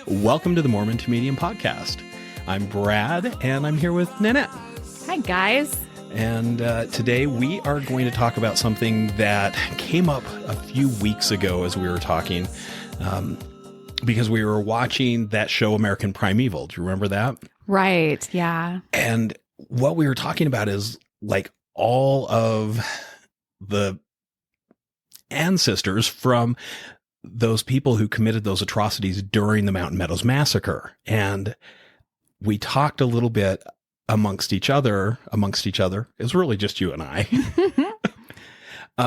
Welcome to the Mormon to Medium podcast. I'm Brad, and I'm here with Navnette. Hi, guys. And today we are going to talk about something that came up a few weeks ago as we were talking, because we were watching that show, American Primeval. Do you remember that? Right, yeah. And what we were talking about is like all of the ancestors from those people who committed those atrocities during the Mountain Meadows Massacre. And we talked a little bit amongst each other. It was really just you and I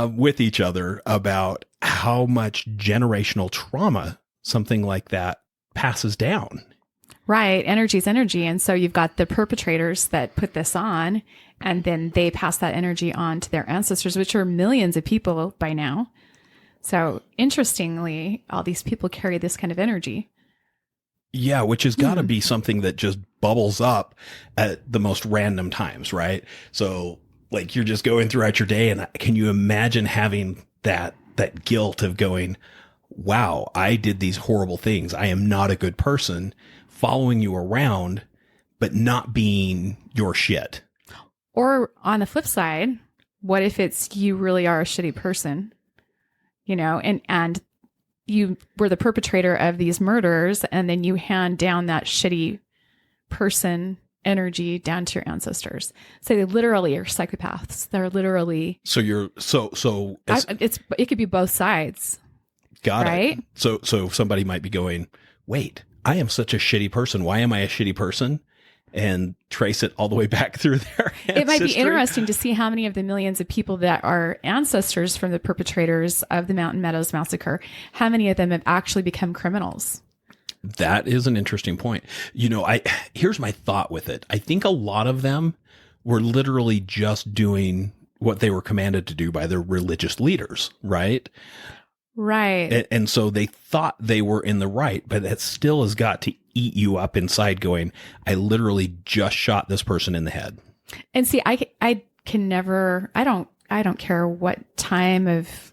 with each other about how much generational trauma something like that passes down. Right. Energy is energy. And so you've got the perpetrators that put this on, and then they pass that energy on to their ancestors, which are millions of people by now. So interestingly, all these people carry this kind of energy. Yeah, which has got to be something that just bubbles up at the most random times, right? So like you're just going throughout your day, and can you imagine having that guilt of going, wow, I did these horrible things. I am not a good person, following you around, but not being your shit. Or on the flip side, what if it's you really are a shitty person? You know, and you were the perpetrator of these murders, and then you hand down that shitty person energy down to your ancestors. So they literally are psychopaths. They're literally. So you're it could be both sides. Got right? It. So somebody might be going, wait, I am such a shitty person. Why am I a shitty person? And trace it all the way back through their ancestry. It might be interesting to see how many of the millions of people that are ancestors from the perpetrators of the Mountain Meadows Massacre, how many of them have actually become criminals. That is an interesting point. You know, here's my thought with it. I think a lot of them were literally just doing what they were commanded to do by their religious leaders, right? Right. And so they thought they were in the right, but it still has got to eat you up inside going, I literally just shot this person in the head. And see, I can never, I don't care what time of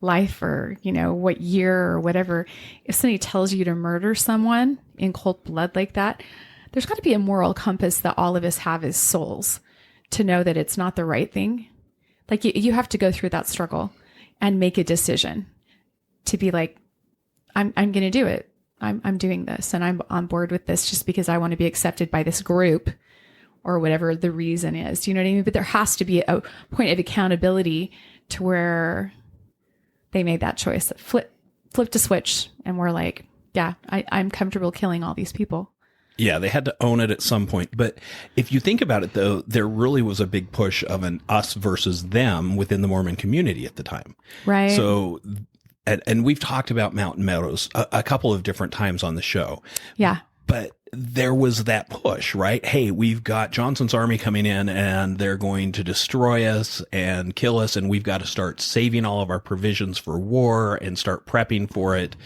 life or, you know, what year or whatever. If somebody tells you to murder someone in cold blood like that, there's got to be a moral compass that all of us have as souls to know that it's not the right thing. Like you have to go through that struggle and make a decision to be like, I'm going to do it. I'm doing this, and I'm on board with this just because I want to be accepted by this group or whatever the reason is. Do you know what I mean? But there has to be a point of accountability to where they made that choice, flipped a switch, and we're like, yeah, I'm comfortable killing all these people. Yeah, they had to own it at some point. But if you think about it, though, there really was a big push of an us versus them within the Mormon community at the time. Right. So, and we've talked about Mountain Meadows a couple of different times on the show. Yeah. But there was that push, right? Hey, we've got Johnson's army coming in, and they're going to destroy us and kill us, and we've got to start saving all of our provisions for war and start prepping for it.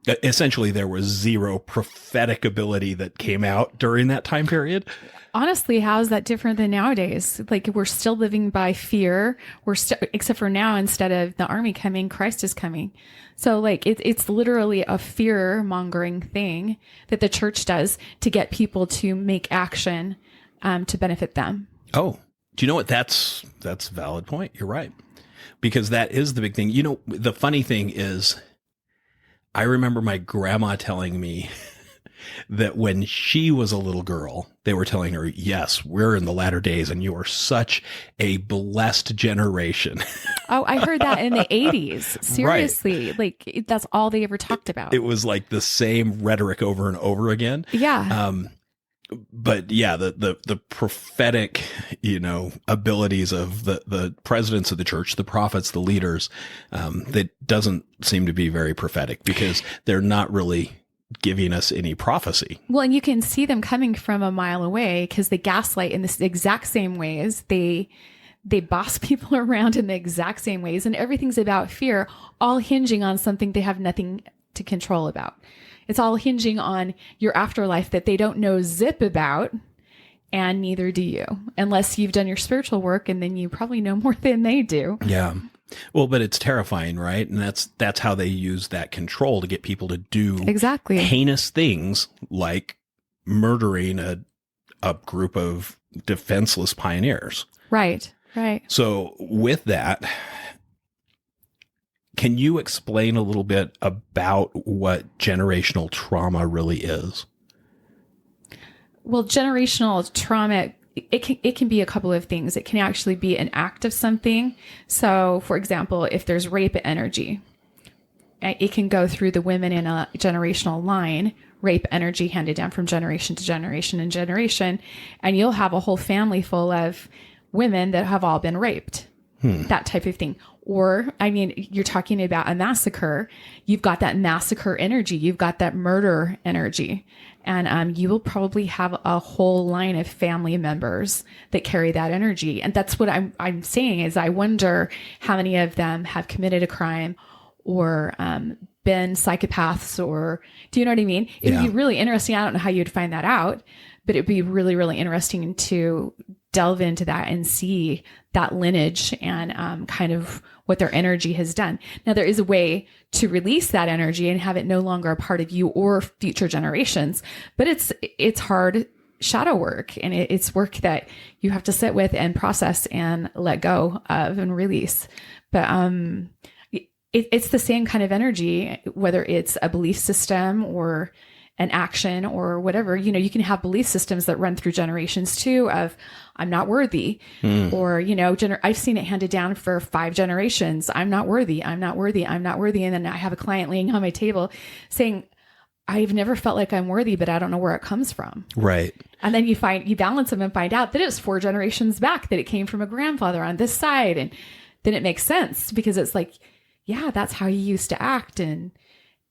Essentially, there was zero prophetic ability that came out during that time period. Honestly, how is that different than nowadays? Like, we're still living by fear. Except for now, instead of the army coming, Christ is coming. So like, it's literally a fear mongering thing that the church does to get people to make action, to benefit them. Oh, do you know what? That's a valid point. You're right. Because that is the big thing. You know, the funny thing is, I remember my grandma telling me that when she was a little girl, they were telling her, yes, we're in the latter days and you are such a blessed generation. Oh, I heard that in the 80s. Seriously. Right. Like, that's all they ever talked about. It was like the same rhetoric over and over again. Yeah. But yeah, the prophetic, you know, abilities of the presidents of the church, the prophets, the leaders, that doesn't seem to be very prophetic because they're not really giving us any prophecy. Well, and you can see them coming from a mile away because they gaslight in the exact same ways. They boss people around in the exact same ways, and everything's about fear, all hinging on something they have nothing to control about. It's all hinging on your afterlife that they don't know zip about, and neither do you, unless you've done your spiritual work, and then you probably know more than they do. Yeah. Well, but it's terrifying, right? And that's how they use that control to get people to do Exactly. heinous things like murdering a group of defenseless pioneers. Right. Right. So with that, can you explain a little bit about what generational trauma really is? Well, generational trauma, it can be a couple of things. It can actually be an act of something. So, for example, if there's rape energy, it can go through the women in a generational line, rape energy handed down from generation to generation and generation, and you'll have a whole family full of women that have all been raped. That type of thing. Or, I mean, you're talking about a massacre. You've got that massacre energy. You've got that murder energy. And you will probably have a whole line of family members that carry that energy. And that's what I'm saying is I wonder how many of them have committed a crime or been psychopaths, or do you know what I mean? It would be really interesting. I don't know how you'd find that out, but it'd be really, really interesting to delve into that and see that lineage and kind of what their energy has done. Now, there is a way to release that energy and have it no longer a part of you or future generations, but it's hard shadow work, and it's work that you have to sit with and process and let go of and release. But it's the same kind of energy, whether it's a belief system or an action or whatever. You know, you can have belief systems that run through generations too of I'm not worthy, or, you know, I've seen it handed down for 5 generations. I'm not worthy. I'm not worthy. I'm not worthy. And then I have a client laying on my table saying, I've never felt like I'm worthy, but I don't know where it comes from. Right. And then you balance them and find out that it was 4 generations back, that it came from a grandfather on this side. And then it makes sense because it's like, yeah, that's how you used to act. And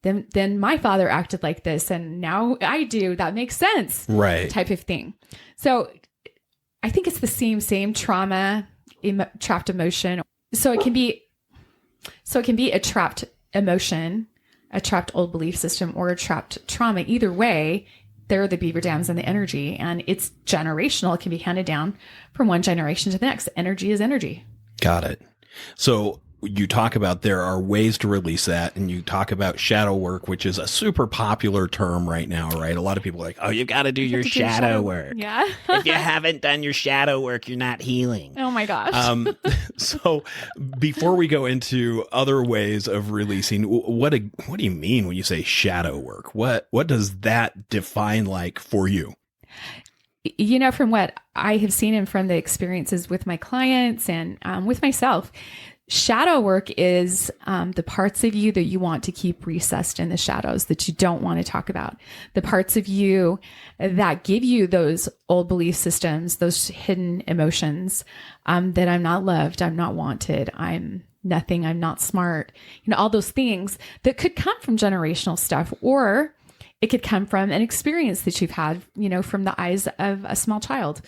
then my father acted like this, and now I do. That makes sense. Right. Type of thing. So I think it's the same trauma, trapped emotion. So it can be a trapped emotion, a trapped old belief system, or a trapped trauma. Either way, there are the beaver dams and the energy, and it's generational. It can be handed down from one generation to the next. Energy is energy. Got it. So you talk about there are ways to release that, and you talk about shadow work, which is a super popular term right now, right? A lot of people are like, oh, you got to do your shadow work. Yeah. If you haven't done your shadow work, you're not healing. Oh my gosh. So before we go into other ways of releasing, what do you mean when you say shadow work? What does that define like for you? You know, from what I have seen and from the experiences with my clients and with myself, shadow work is the parts of you that you want to keep recessed in the shadows, that you don't want to talk about. The parts of you that give you those old belief systems, those hidden emotions, that I'm not loved, I'm not wanted, I'm nothing, I'm not smart. You know, all those things that could come from generational stuff, or it could come from an experience that you've had, you know, from the eyes of a small child.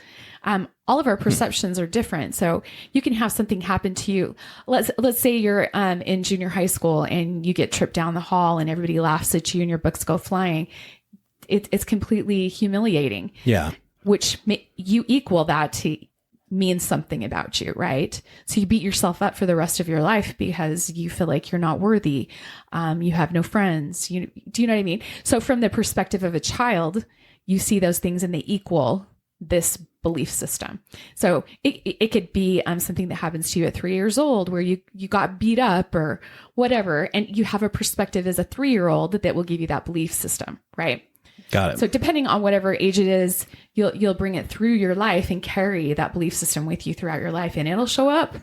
All of our perceptions are different. So you can have something happen to you. Let's say you're in junior high school and you get tripped down the hall and everybody laughs at you and your books go flying. It's completely humiliating. Yeah. Which you equal that to means something about you, right? So you beat yourself up for the rest of your life because you feel like you're not worthy. You have no friends. Do you know what I mean? So from the perspective of a child, you see those things and they equal this belief system. So it could be something that happens to you at 3 years old where you got beat up or whatever, and you have a perspective as a 3-year-old that will give you that belief system, right? Got it. So depending on whatever age it is, you'll bring it through your life and carry that belief system with you throughout your life, and it'll show up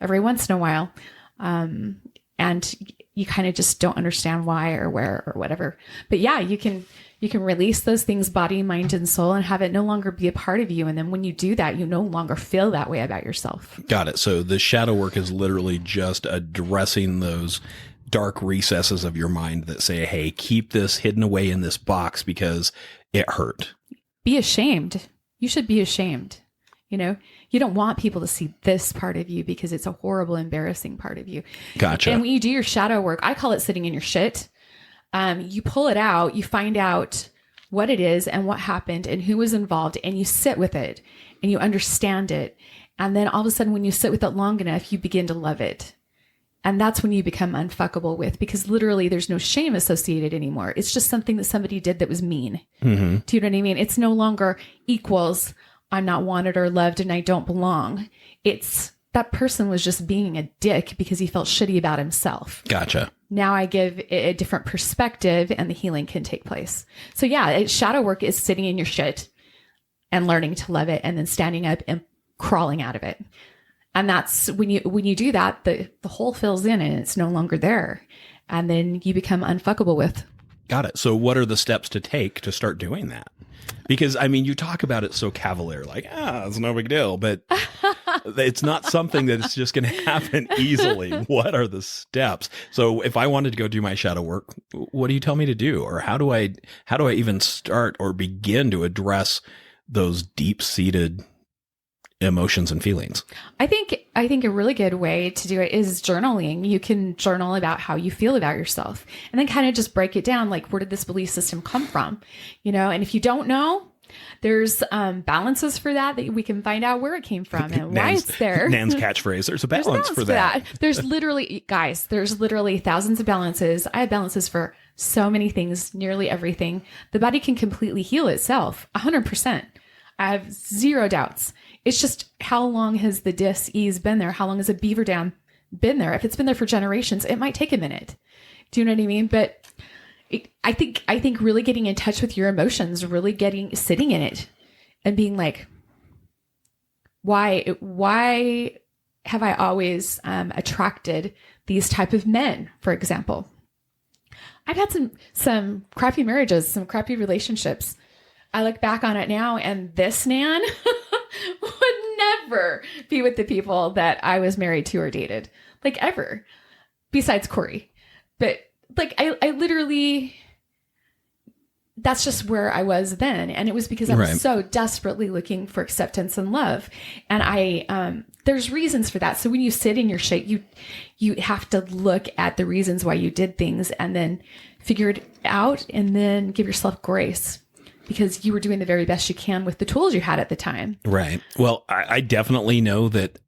every once in a while. And you kind of just don't understand why or where or whatever. But yeah, you can release those things, body, mind, and soul, and have it no longer be a part of you. And then when you do that, you no longer feel that way about yourself. Got it. So the shadow work is literally just addressing those dark recesses of your mind that say, hey, keep this hidden away in this box because it hurt. Be ashamed. You should be ashamed. You know, you don't want people to see this part of you because it's a horrible, embarrassing part of you. Gotcha. And when you do your shadow work, I call it sitting in your shit. You pull it out, you find out what it is and what happened and who was involved, and you sit with it and you understand it. And then all of a sudden, when you sit with it long enough, you begin to love it. And that's when you become unfuckable with, because literally there's no shame associated anymore. It's just something that somebody did that was mean. Mm-hmm. Do you know what I mean? It's no longer equals I'm not wanted or loved and I don't belong. It's that person was just being a dick because he felt shitty about himself. Gotcha. Now I give a different perspective and the healing can take place. So yeah, shadow work is sitting in your shit and learning to love it and then standing up and crawling out of it. And that's when you do that, the hole fills in and it's no longer there. And then you become unfuckable with. Got it. So what are the steps to take to start doing that? Because, I mean, you talk about it so cavalier, like, it's no big deal, but it's not something that's just going to happen easily. What are the steps? So if I wanted to go do my shadow work, what do you tell me to do? Or how do I even start or begin to address those deep-seated emotions and feelings? I think a really good way to do it is journaling. You can journal about how you feel about yourself and then kind of just break it down. Like, where did this belief system come from? And if you don't know, there's balances for that we can find out where it came from and why it's there. Nan's catchphrase. There's a balance for that. There's literally, guys, there's literally thousands of balances. I have balances for so many things, nearly everything. The body can completely heal itself, 100%. I have zero doubts. It's just, how long has the dis-ease been there? How long has a beaver dam been there? If it's been there for generations, it might take a minute. Do you know what I mean? But I think really getting in touch with your emotions, really sitting in it and being like, why have I always attracted these type of men, for example? I've had some crappy marriages, some crappy relationships. I look back on it now, and this Nan would never be with the people that I was married to or dated, like, ever, besides Corey. But like, I literally, that's just where I was then. And it was because I was so desperately looking for acceptance and love. And there's reasons for that. So when you sit in your shit, you have to look at the reasons why you did things and then figure it out and then give yourself grace, because you were doing the very best you can with the tools you had at the time. Right. Well, I definitely know that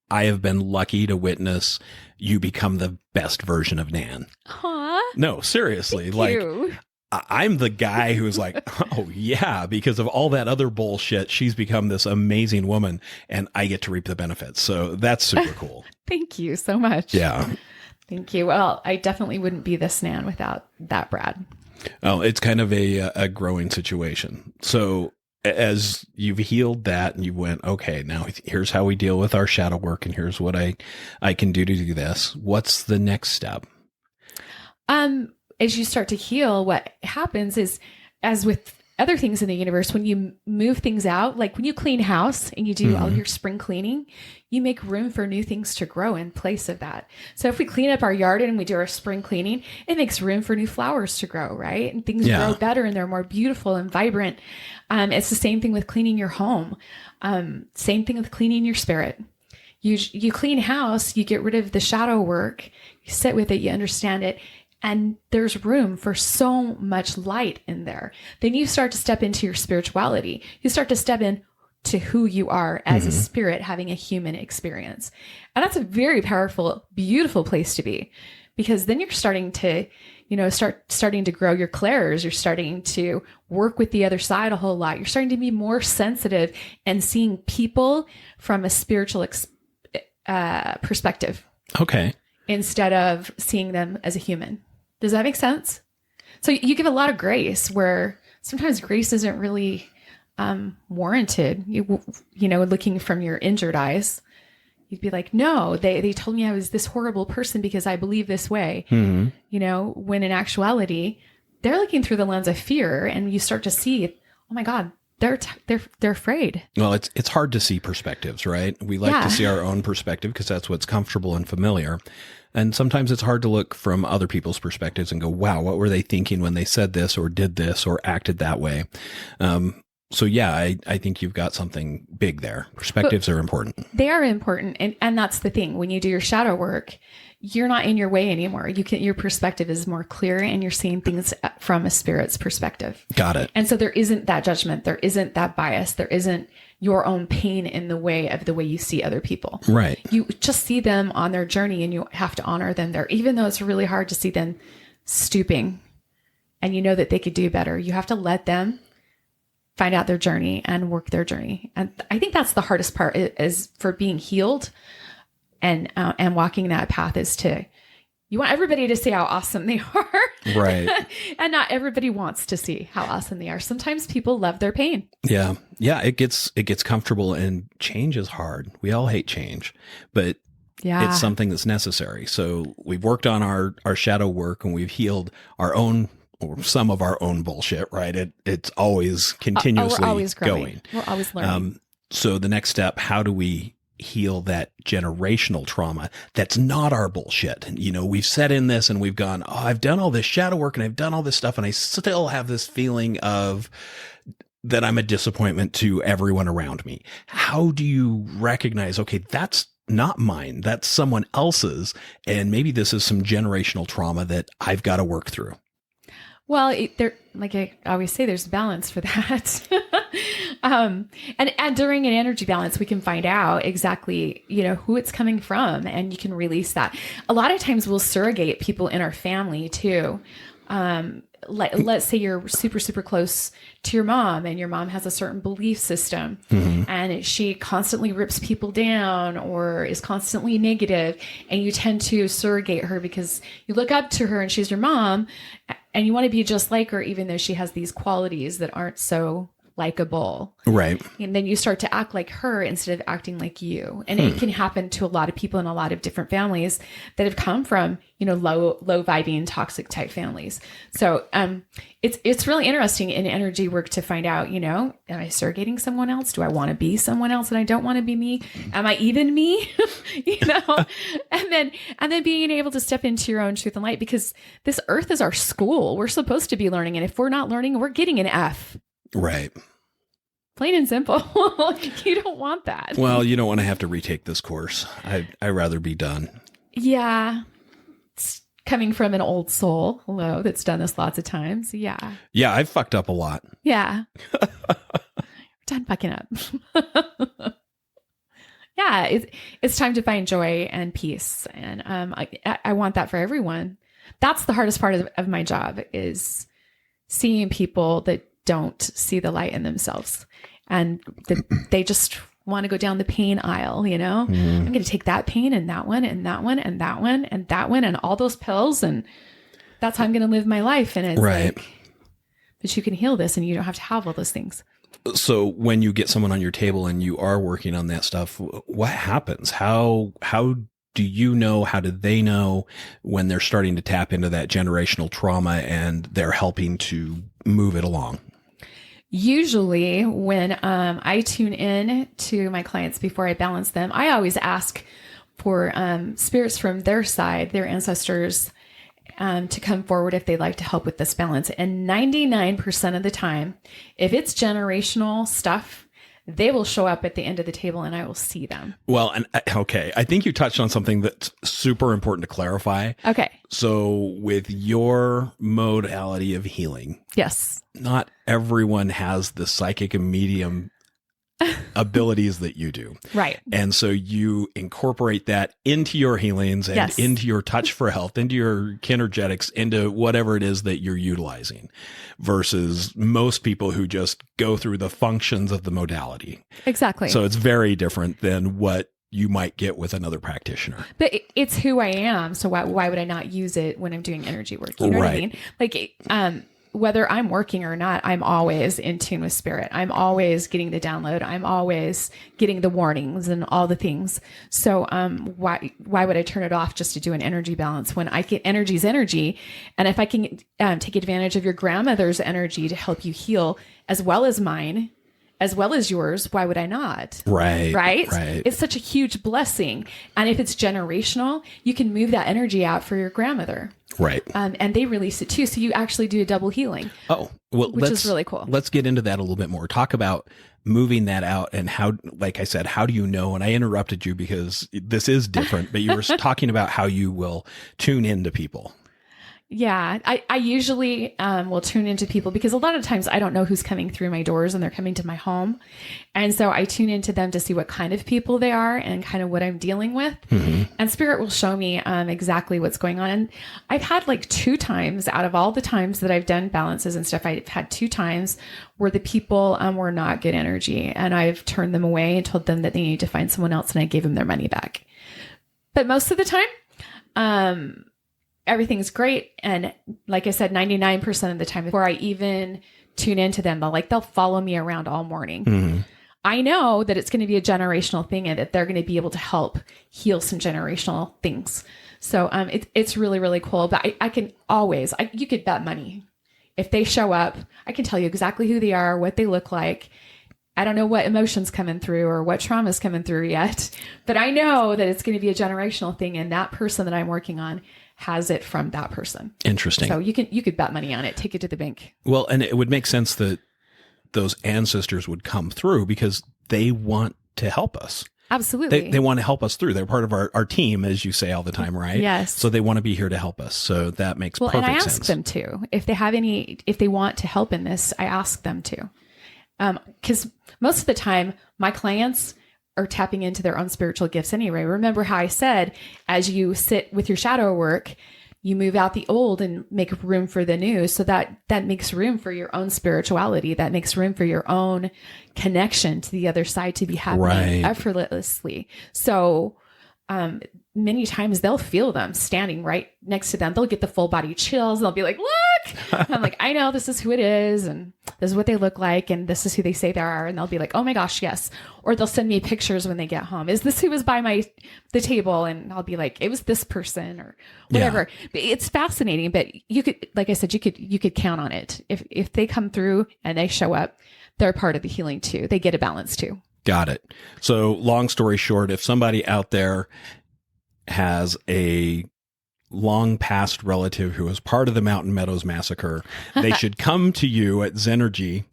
I have been lucky to witness you become the best version of Nan. Aw. No, seriously. Thank you. I'm the guy who's like, oh yeah, because of all that other bullshit, she's become this amazing woman and I get to reap the benefits. So that's super cool. Thank you so much. Yeah. Thank you. Well, I definitely wouldn't be this Nan without that Brad. Oh, it's kind of a growing situation. So as you've healed that and you went, okay, now here's how we deal with our shadow work and here's what I can do to do this. What's the next step? As you start to heal, what happens is, as with other things in the universe, when you move things out, like when you clean house and you do all your spring cleaning, you make room for new things to grow in place of that. So if we clean up our yard and we do our spring cleaning, it makes room for new flowers to grow, right? And things grow better and they're more beautiful and vibrant. It's the same thing with cleaning your home. Same thing with cleaning your spirit. You clean house, you get rid of the shadow work, you sit with it, you understand it, and there's room for so much light in there. Then you start to step into your spirituality. You start to step in to who you are as a spirit having a human experience. And that's a very powerful, beautiful place to be, because then you're starting to, starting to grow your clairs. You're starting to work with the other side a whole lot. You're starting to be more sensitive and seeing people from a spiritual perspective. Okay. Instead of seeing them as a human. Does that make sense? So you give a lot of grace, where sometimes grace isn't really warranted. Looking from your injured eyes, you'd be like, no, they told me I was this horrible person because I believe this way. When in actuality, they're looking through the lens of fear, and you start to see, oh my God, they're afraid. Well, it's hard to see perspectives, right? We like to see our own perspective because that's what's comfortable and familiar. And sometimes it's hard to look from other people's perspectives and go, wow, what were they thinking when they said this or did this or acted that way? So yeah, I think you've got something big there. Perspectives are important. They are important. And that's the thing. When you do your shadow work, you're not in your way anymore. Your perspective is more clear and you're seeing things from a spirit's perspective. Got it. And so there isn't that judgment. There isn't that bias. There isn't your own pain in the way of the way you see other people. Right. You just see them on their journey and you have to honor them there, even though it's really hard to see them stooping and you know that they could do better. You have to let them find out their journey and work their journey. And I think that's the hardest part is for being healed and walking that path is you want everybody to see how awesome they are. Right. And not everybody wants to see how awesome they are. Sometimes people love their pain. Yeah. Yeah. It gets comfortable, and change is hard. We all hate change, but it's something that's necessary. So we've worked on our shadow work and we've healed our own, or some of our own bullshit, right? It's always continuously we're always growing. going. We're always learning. So the next step, how do we heal that generational trauma that's not our bullshit? We've set in this and we've gone, I've done all this shadow work and I've done all this stuff, and I still have this feeling of that I'm a disappointment to everyone around me. How do you recognize, okay, that's not mine, that's someone else's, and maybe this is some generational trauma that I've got to work through? Well, like I always say, there's balance for that. And during an energy balance, we can find out exactly, who it's coming from, and you can release that. A lot of times we'll surrogate people in our family too. Let's say you're super, super close to your mom and your mom has a certain belief system and she constantly rips people down or is constantly negative, and you tend to surrogate her because you look up to her and she's your mom and you want to be just like her, even though she has these qualities that aren't so likable. Right. And then you start to act like her instead of acting like you. And it can happen to a lot of people in a lot of different families that have come from, low vibing, toxic type families. So, it's really interesting in energy work to find out, am I surrogating someone else? Do I want to be someone else and I don't want to be me? Am I even me? And then being able to step into your own truth and light, because this earth is our school. We're supposed to be learning. And if we're not learning, we're getting an F. Right. Plain and simple. You don't want that. Well, you don't want to have to retake this course. I'd rather be done. Yeah. It's coming from an old soul, that's done this lots of times. Yeah. Yeah, I've fucked up a lot. Yeah. Done fucking up. Yeah, it's time to find joy and peace. And I want that for everyone. That's the hardest part of my job, is seeing people that don't see the light in themselves and they just want to go down the pain aisle. I'm going to take that pain and that one and that one and that one and that one and all those pills, and that's how I'm going to live my life. And it's right. But you can heal this and you don't have to have all those things. So when you get someone on your table and you are working on that stuff, what happens? How do you know, how do they know when they're starting to tap into that generational trauma and they're helping to move it along? Usually when I tune in to my clients before I balance them, I always ask for spirits from their side, their ancestors, to come forward if they'd like to help with this balance. And 99% of the time, if it's generational stuff, they will show up at the end of the table and I will see them. Well, and okay, I think you touched on something that's super important to clarify. Okay. So with your modality of healing, yes, not everyone has the psychic and medium abilities that you do. Right. And so you incorporate that into your healings and yes. into your touch for health, into your kinergetics, into whatever it is that you're utilizing, versus most people who just go through the functions of the modality. Exactly. So it's very different than what you might get with another practitioner. But it's who I am. So why would I not use it when I'm doing energy work? You know what I mean? Like, whether I'm working or not, I'm always in tune with spirit. I'm always getting the download. I'm always getting the warnings and all the things. So why would I turn it off just to do an energy balance when I get energy's energy? And if I can take advantage of your grandmother's energy to help you heal, as well as mine, as well as yours, why would I not? Right. It's such a huge blessing. And if it's generational, you can move that energy out for your grandmother. Right. And they release it too. So you actually do a double healing. Oh, well, which is really cool. Let's get into that a little bit more. Talk about moving that out, and how, like I said, how do you know? And I interrupted you because this is different, but you were talking about how you will tune into people. Yeah, I usually will tune into people because a lot of times I don't know who's coming through my doors and they're coming to my home. And so I tune into them to see what kind of people they are and kind of what I'm dealing with. Mm-hmm. And Spirit will show me exactly what's going on. And I've had like 2 times out of all the times that I've done balances and stuff, I've had 2 times where the people were not good energy. And I've turned them away and told them that they need to find someone else, and I gave them their money back. But most of the time, everything's great. And like I said, 99% of the time before I even tune into them, they'll follow me around all morning. Mm-hmm. I know that it's going to be a generational thing and that they're going to be able to help heal some generational things. So it's really, really cool. But I can always, you could bet money. If they show up, I can tell you exactly who they are, what they look like. I don't know what emotions coming through or what trauma's coming through yet, but I know that it's going to be a generational thing. And that person that I'm working on has it from that person. Interesting. So you could bet money on it, take it to the bank. Well, and it would make sense that those ancestors would come through because they want to help us. Absolutely. They want to help us through. They're part of our team, as you say all the time, right? Yes. So they want to be here to help us. So that makes perfect sense. And I ask them to. If they want to help in this, I ask them to. Because most of the time, my clients are tapping into their own spiritual gifts anyway. Remember how I said, as you sit with your shadow work, you move out the old and make room for the new. So that makes room for your own spirituality. That makes room for your own connection to the other side to be happening effortlessly. So, many times they'll feel them standing right next to them. They'll get the full body chills. They'll be like, look, I'm like, I know this is who it is. And this is what they look like. And this is who they say they are. And they'll be like, oh my gosh, yes. Or they'll send me pictures when they get home. Is this who was by the table? And I'll be like, it was this person or whatever. Yeah. It's fascinating, but you could, like I said, you could count on it. If they come through and they show up, they're part of the healing too. They get a balance too. Got it. So long story short, if somebody out there has a long past relative who was part of the Mountain Meadows Massacre, they should come to you at Zenergy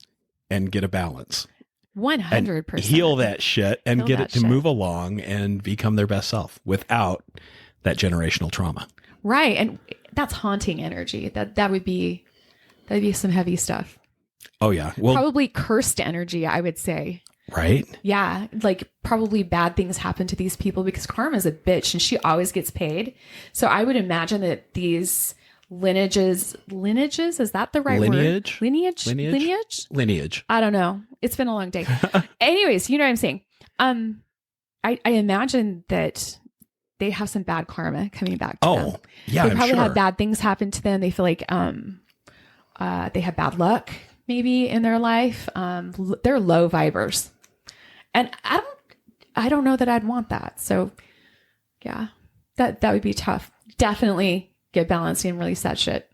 and get a balance. 100%. Heal that shit and get it to move along and become their best self without that generational trauma. Right. And that's haunting energy. That'd be some heavy stuff. Oh yeah. Well, probably cursed energy, I would say. Right? Yeah. Like probably bad things happen to these people because karma's a bitch and she always gets paid. So I would imagine that these lineages, is that the right word? Lineage? I don't know. It's been a long day. Anyways, you know what I'm saying? I imagine that they have some bad karma coming back to them. Yeah. They probably have bad things happen to them. They feel like they have bad luck maybe in their life. They're low vibers. And I don't know that I'd want that. So yeah, that would be tough. Definitely get balanced and release that shit.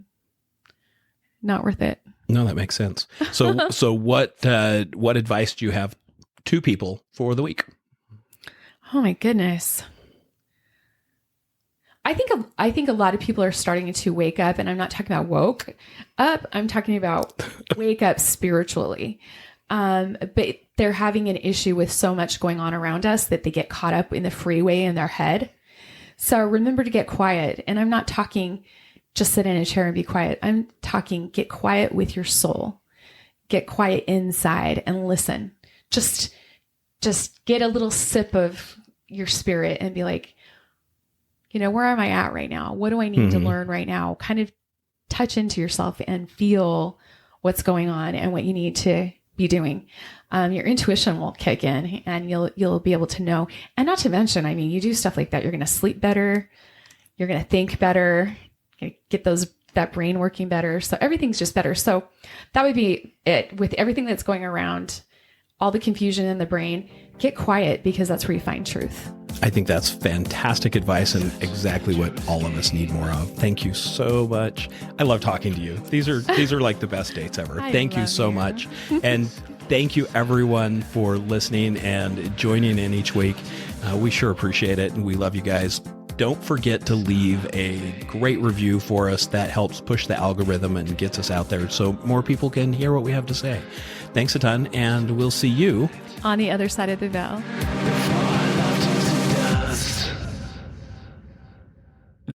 Not worth it. No, that makes sense. So what advice do you have to people for the week? Oh my goodness. I think a lot of people are starting to wake up, and I'm not talking about woke up. I'm talking about wake up spiritually. But they're having an issue with so much going on around us that they get caught up in the freeway in their head. So remember to get quiet. And I'm not talking just sit in a chair and be quiet. I'm talking get quiet with your soul. Get quiet inside and listen. Just get a little sip of your spirit and be like, where am I at right now? What do I need to learn right now? Kind of touch into yourself and feel what's going on and what you need to be doing. Your intuition will kick in and you'll be able to know. And not to mention, you do stuff like that. You're going to sleep better. You're going to think better. You're gonna get that brain working better. So everything's just better. So that would be it with everything that's going around, all the confusion in the brain. Get quiet because that's where you find truth. I think that's fantastic advice and exactly what all of us need more of. Thank you so much. I love talking to you. These are like the best dates ever. Thank you so much. And thank you everyone for listening and joining in each week. We sure appreciate it. And we love you guys. don't forget to leave a great review for us. That helps push the algorithm and gets us out there so more people can hear what we have to say. Thanks a ton, and we'll see you on the other side of the veil.